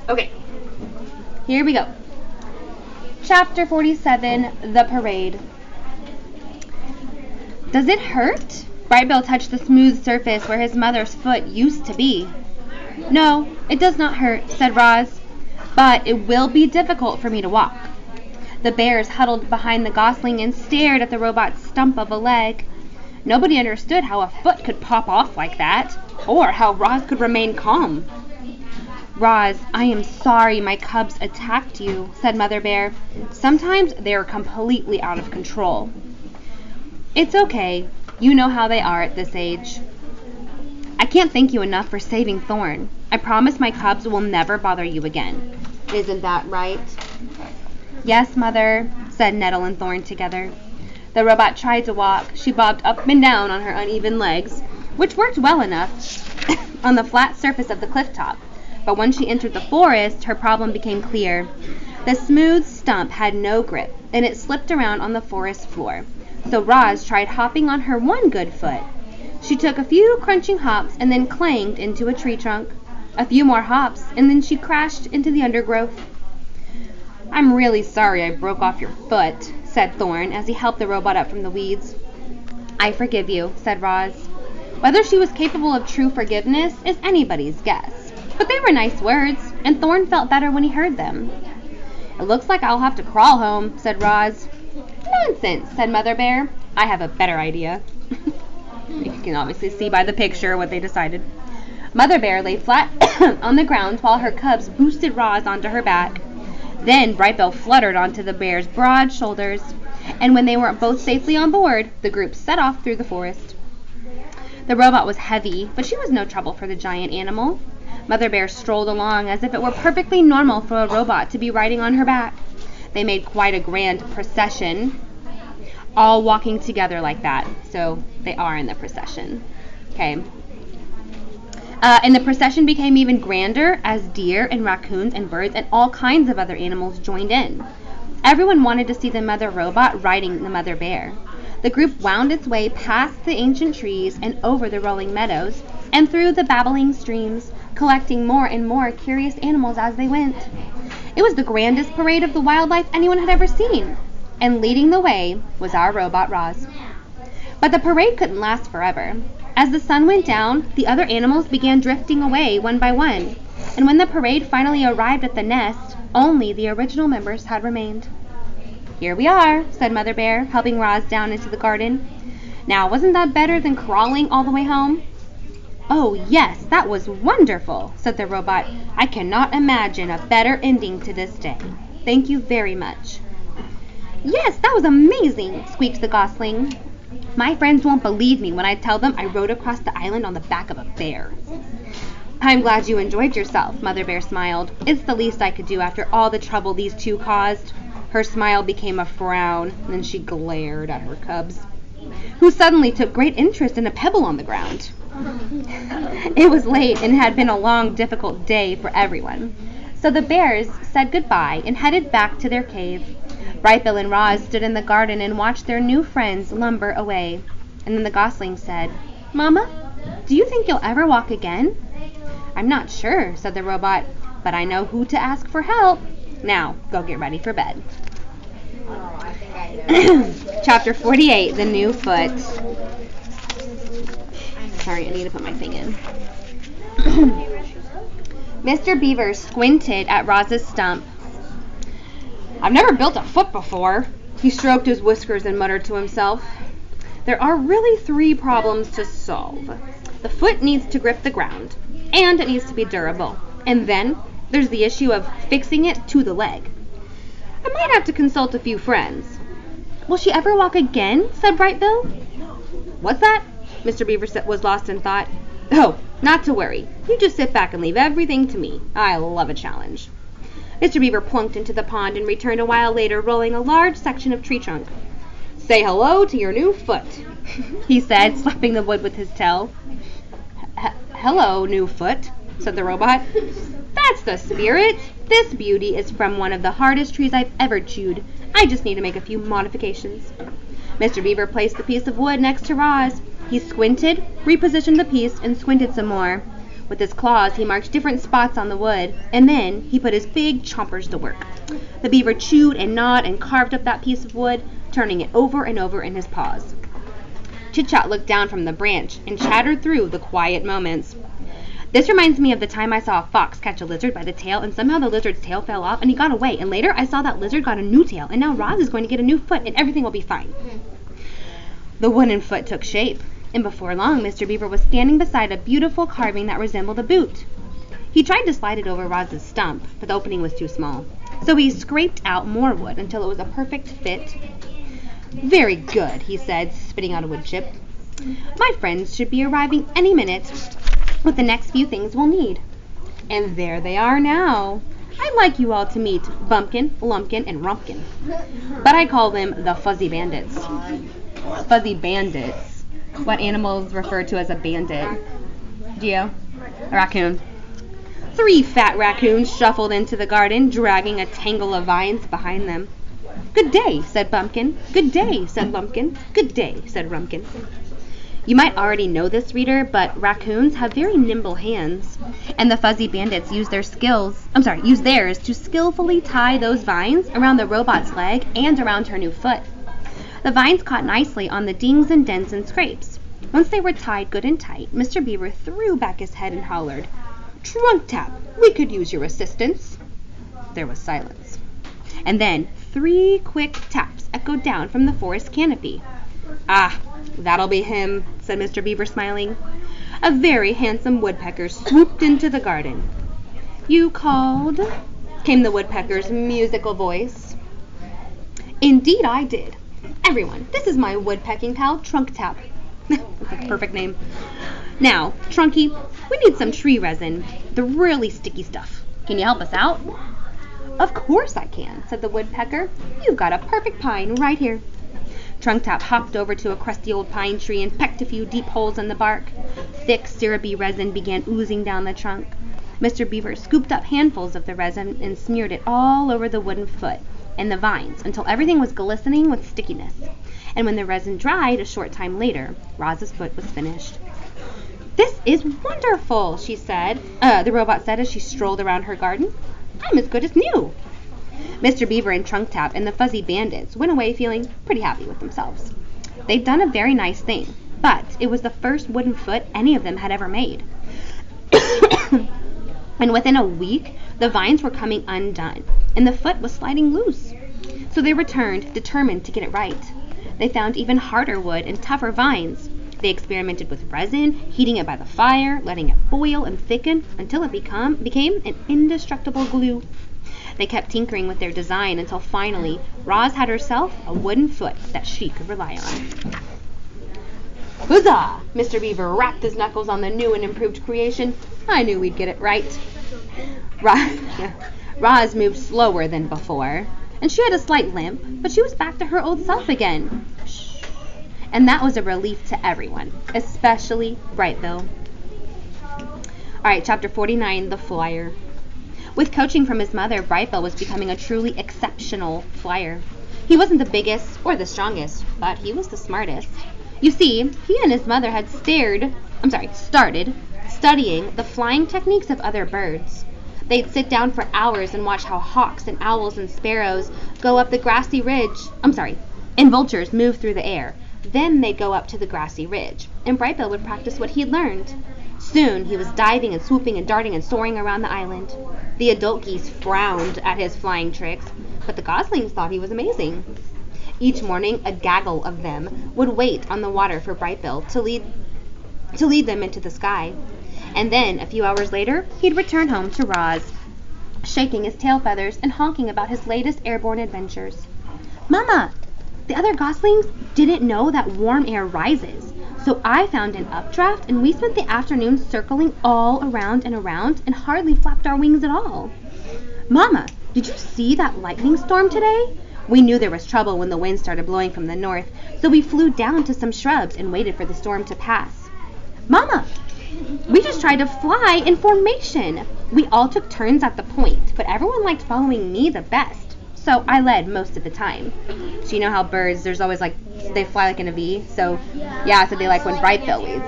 Okay, here we go. Chapter 47, The Parade. Does it hurt? Brightbill touched the smooth surface where his mother's foot used to be. No, it does not hurt, said Roz, but it will be difficult for me to walk. The bears huddled behind the gosling and stared at the robot's stump of a leg. Nobody understood how a foot could pop off like that, or how Roz could remain calm. Roz, I am sorry my cubs attacked you, said Mother Bear. Sometimes they are completely out of control. It's okay. You know how they are at this age. I can't thank you enough for saving Thorn. I promise my cubs will never bother you again. Isn't that right? Yes, Mother, said Nettle and Thorn together. The robot tried to walk. She bobbed up and down on her uneven legs, which worked well enough on the flat surface of the cliff top. But when she entered the forest, her problem became clear. The smooth stump had no grip, and it slipped around on the forest floor. So Roz tried hopping on her one good foot. She took a few crunching hops and then clanged into a tree trunk. A few more hops, and then she crashed into the undergrowth. I'm really sorry I broke off your foot, said Thorn as he helped the robot up from the weeds. I forgive you, said Roz. Whether she was capable of true forgiveness is anybody's guess. But they were nice words, and Thorn felt better when he heard them. It looks like I'll have to crawl home, said Roz. Nonsense, said Mother Bear. I have a better idea. You can obviously see by the picture what they decided. Mother Bear lay flat on the ground while her cubs boosted Roz onto her back. Then Brightbill fluttered onto the bear's broad shoulders, and when they were both safely on board, the group set off through the forest. The robot was heavy, but she was no trouble for the giant animal. Mother Bear strolled along as if it were perfectly normal for a robot to be riding on her back. They made quite a grand procession, all walking together like that. So they are in the procession. Okay. And the procession became even grander as deer and raccoons and birds and all kinds of other animals joined in. Everyone wanted to see the mother robot riding the Mother Bear. The group wound its way past the ancient trees and over the rolling meadows and through the babbling streams, collecting more and more curious animals as they went. It was the grandest parade of the wildlife anyone had ever seen, and leading the way was our robot Roz. But the parade couldn't last forever. As the sun went down, the other animals began drifting away one by one, and when the parade finally arrived at the nest, only the original members had remained. Here we are, said Mother Bear, helping Roz down into the garden. Now, wasn't that better than crawling all the way home? Oh, yes, that was wonderful, said the robot. I cannot imagine a better ending to this day. Thank you very much. Yes, that was amazing, squeaked the gosling. My friends won't believe me when I tell them I rode across the island on the back of a bear. I'm glad you enjoyed yourself, Mother Bear smiled. It's the least I could do after all the trouble these two caused. Her smile became a frown, and then she glared at her cubs, who suddenly took great interest in a pebble on the ground. It was late and had been a long, difficult day for everyone. So the bears said goodbye and headed back to their cave. Brightbill and Roz stood in the garden and watched their new friends lumber away. And then the gosling said, Mama, do you think you'll ever walk again? I'm not sure, said the robot, but I know who to ask for help. Now, go get ready for bed. Chapter 48, The New Foot. Sorry, I need to put my thing in. Mr. Beaver squinted at Roz's stump. I've never built a foot before. He stroked his whiskers and muttered to himself. There are really 3 problems to solve. The foot needs to grip the ground, and it needs to be durable. And then there's the issue of fixing it to the leg. I might have to consult a few friends. Will she ever walk again? Said Brightbill. What's that? Mr. Beaver was lost in thought. Oh, not to worry. You just sit back and leave everything to me. I love a challenge. Mr. Beaver plunked into the pond and returned a while later, rolling a large section of tree trunk. Say hello to your new foot, he said, slapping the wood with his tail. Hello, new foot, said the robot. That's the spirit. This beauty is from one of the hardest trees I've ever chewed. I just need to make a few modifications. Mr. Beaver placed the piece of wood next to Roz. He squinted, repositioned the piece, and squinted some more. With his claws, he marked different spots on the wood, and then he put his big chompers to work. The beaver chewed and gnawed and carved up that piece of wood, turning it over and over in his paws. Chit-Chat looked down from the branch and chattered through the quiet moments. This reminds me of the time I saw a fox catch a lizard by the tail, and somehow the lizard's tail fell off and he got away, and later I saw that lizard got a new tail, and now Roz is going to get a new foot and everything will be fine. The wooden foot took shape, and before long Mr. Beaver was standing beside a beautiful carving that resembled a boot. He tried to slide it over Roz's stump, but the opening was too small. So he scraped out more wood until it was a perfect fit. "Very good," he said, spitting out a wood chip. "My friends should be arriving any minute with the next few things we'll need." And there they are now. I'd like you all to meet Bumpkin, Lumpkin, and Rumpkin. But I call them the Fuzzy Bandits. Fuzzy Bandits. What animals referred to as a bandit? Geo? A raccoon. 3 fat raccoons shuffled into the garden, dragging a tangle of vines behind them. "Good day," said Bumpkin. "Good day," said Lumpkin. "Good day," said Rumpkin. You might already know this, reader, but raccoons have very nimble hands, and the Fuzzy Bandits use theirs to skillfully tie those vines around the robot's leg and around her new foot. The vines caught nicely on the dings and dents and scrapes. Once they were tied good and tight, Mr. Beaver threw back his head and hollered, "Trunk Tap, we could use your assistance." There was silence. And then 3 quick taps echoed down from the forest canopy. "Ah, that'll be him," said Mr. Beaver, smiling. A very handsome woodpecker swooped into the garden. "You called?" came the woodpecker's musical voice. "Indeed I did. Everyone, this is my woodpecking pal, Trunk Tap." That's a perfect name. "Now, Trunky, we need some tree resin, the really sticky stuff. Can you help us out?" "Of course I can," said the woodpecker. "You've got a perfect pine right here." Trunk Tap hopped over to a crusty old pine tree and pecked a few deep holes in the bark. Thick, syrupy resin began oozing down the trunk. Mr. Beaver scooped up handfuls of the resin and smeared it all over the wooden foot and the vines until everything was glistening with stickiness. And when the resin dried a short time later, Roz's foot was finished. "This is wonderful," the robot said as she strolled around her garden. "I'm as good as new." Mr. Beaver and Trunk Tap and the Fuzzy Bandits went away feeling pretty happy with themselves. They'd done a very nice thing, but it was the first wooden foot any of them had ever made. And within a week, the vines were coming undone, and the foot was sliding loose. So they returned, determined to get it right. They found even harder wood and tougher vines. They experimented with resin, heating it by the fire, letting it boil and thicken until it became an indestructible glue. They kept tinkering with their design until finally Roz had herself a wooden foot that she could rely on. "Huzzah!" Mr. Beaver rapped his knuckles on the new and improved creation. "I knew we'd get it right." Roz moved slower than before, and she had a slight limp, but she was back to her old self again. And that was a relief to everyone, especially Brightville. Alright, chapter 49, The Flyer. With coaching from his mother, Brightville was becoming a truly exceptional flyer. He wasn't the biggest or the strongest, but he was the smartest. You see, he and his mother had started studying the flying techniques of other birds. They'd sit down for hours and watch how hawks and owls and sparrows go up the grassy ridge, and vultures move through the air. Then they'd go up to the grassy ridge, and Brightville would practice what he'd learned. Soon he was diving and swooping and darting and soaring around the island. The adult geese frowned at his flying tricks, but the goslings thought he was amazing. Each morning, a gaggle of them would wait on the water for Brightville to lead them into the sky. And then, a few hours later, he'd return home to Roz, shaking his tail feathers and honking about his latest airborne adventures. "Mama, the other goslings didn't know that warm air rises, so I found an updraft and we spent the afternoon circling all around and hardly flapped our wings at all. Mama, did you see that lightning storm today? We knew there was trouble when the wind started blowing from the north, so we flew down to some shrubs and waited for the storm to pass. Mama, we just tried to fly in formation. We all took turns at the point, but everyone liked following me the best, so I led most of the time." So you know how birds, there's always they fly in a V, so yeah, so they like when Brightville leads.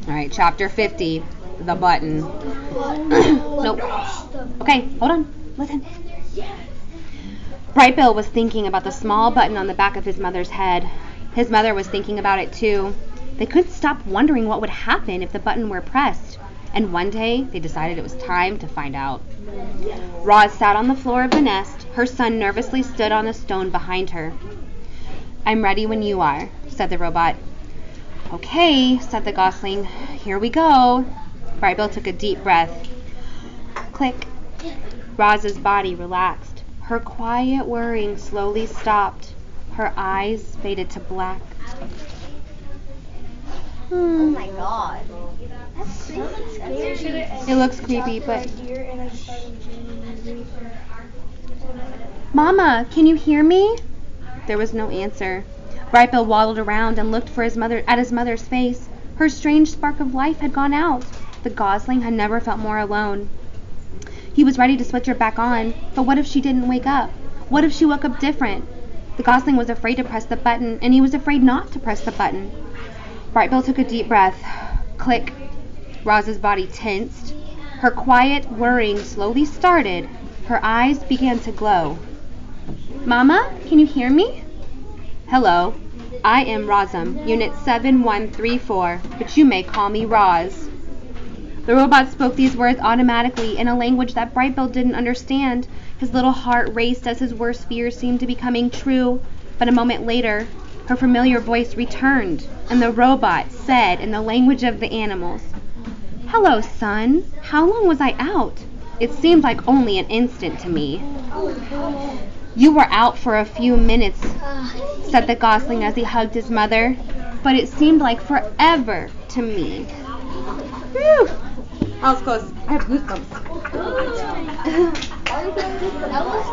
Alright, chapter 50. The button. Nope. Okay, hold on. Listen. Brightbill was thinking about the small button on the back of his mother's head. His mother was thinking about it too. They couldn't stop wondering what would happen if the button were pressed. And one day, they decided it was time to find out. Roz sat on the floor of the nest. Her son nervously stood on a stone behind her. "I'm ready when you are," said the robot. "Okay," said the gosling. "Here we go." Brightbill took a deep breath. Click. Roz's body relaxed. Her quiet whirring slowly stopped. Her eyes faded to black. Oh my god. That's scary. It looks creepy, but... "Mama, can you hear me?" There was no answer. Brightbill waddled around and looked at his mother's face. Her strange spark of life had gone out. The gosling had never felt more alone. He was ready to switch her back on, but what if she didn't wake up? What if she woke up different? The gosling was afraid to press the button, and he was afraid not to press the button. Brightbill took a deep breath. Click. Roz's body tensed. Her quiet whirring slowly started. Her eyes began to glow. "Mama, can you hear me?" "Hello. I am Rozum, Unit 7134, but you may call me Roz." The robot spoke these words automatically in a language that Brightbill didn't understand. His little heart raced as his worst fears seemed to be coming true. But a moment later, her familiar voice returned, and the robot said in the language of the animals, "Hello, son. How long was I out? It seemed like only an instant to me." "You were out for a few minutes," said the gosling as he hugged his mother, "but it seemed like forever to me." Whew! That was close. I have goosebumps. That was